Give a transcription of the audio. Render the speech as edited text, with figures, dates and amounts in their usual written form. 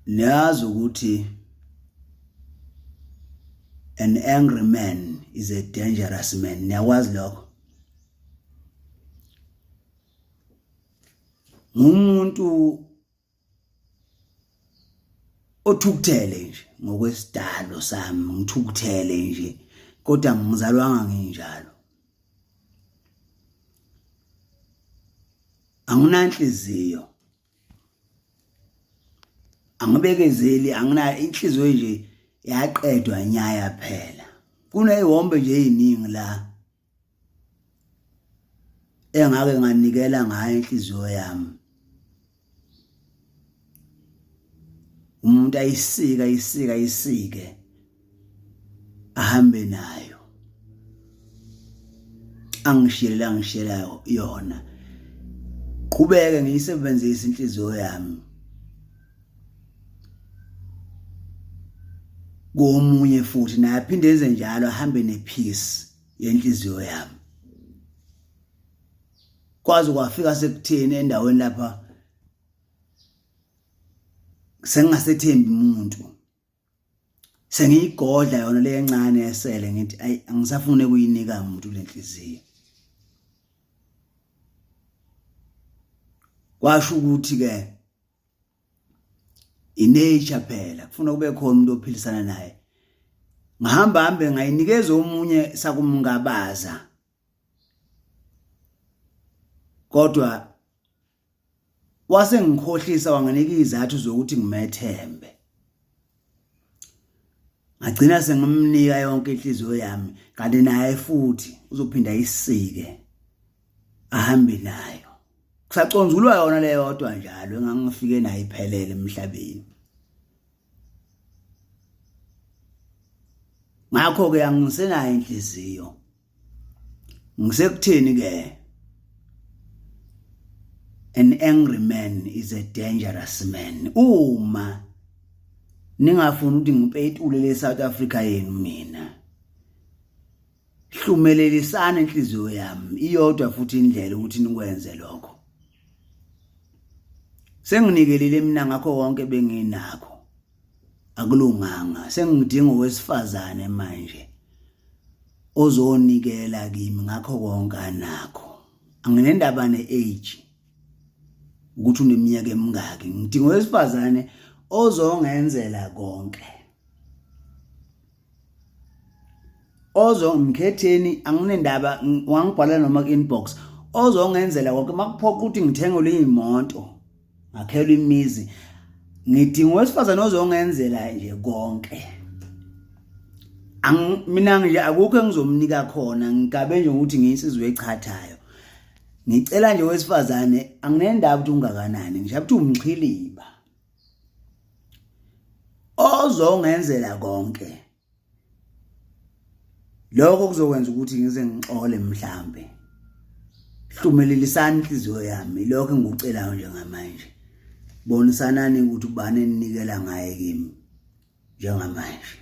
niyazi ukuthi an angry man is a dangerous man. Niyakwazi lokho? Umuntu othukuthele nje ngokwesidalo sami, ngithukuthele nje kodwa ngizalwanga nginjalo. Anginanhliziyo, angibekezeli, angina inhliziyo nje yaqedwa nyaya phela. Kuneyihombe nje eziningi la engake nganikela ngayo inhliziyo yami. Umuntu ayisike ahambe nayo, angishiyela yona. Qhubeke ngiyisebenzise inhliziyo yami komunye futhi naye aphinde enze njalo, ahambe nepeace yenhliziyo yami. Kwazi kwafika sekutheni endaweni lapha sengingasethembi umuntu, sengiyigodla yona le encane esele, ngithi ayi angisafune kuyinika umuntu lenhliziyo. Kwasho ukuthi ke inature phela kufuna kube khona umuntu ophilisana naye. Ngihamba ngayinikeza omunye sakumngabaza, kodwa wase ngikhohlisa wanginika izathu zokuthi ngimethembe. Ngagcina sengimnika yonke inhliziyo yami, kanti naye futhi uzophinda ayisike ahambe nayo. Kusacondzulwa yona le yodwa njalo engangifike nayo iphelele emhlabeni. Ngakho ke angisenayo inhliziyo. Ngisekutheni ke? An angry man is a dangerous man. Uma ningafuni ukuthi ngipetule le South Africa yenu mina, hlumelelisana inhliziyo yami iyodwa futhi indlela ukuthi nikwenze lokho. Senginikelile mina ngakho konke benginakho, akulunganga. Sengidinga owesifazane manje ozonikela kimi ngakho konke anakho. Anginendaba ne-age ukuthi uneminyaka emingaki, ngidinga owesifazane ozongenzela konke. Ozongimkhetheni, anginendaba, wangibhala noma ku-inbox, ozongenzela konke. Makuphoqa ukuthi ngithengele imoto, ngakhela imizi, ngidinga owesifazane ozongenzela nje konke. Mina nje akukho engizomnika khona, ngikabe nje ukuthi ngiyisizwe echathayo. Ngicela nje owesifazane, anginendaba ukuthi ungakanani, ngisho ukuthi umchiliba, ozongenzela konke. Lokho kuzokwenza ukuthi ngize ngixole mhlambe. Hlumelelisana inhliziyo yami, lokho engikucelayo njengamanje. Bonisanani ukuthi ubani eninikela ngaye kimi njengamanje.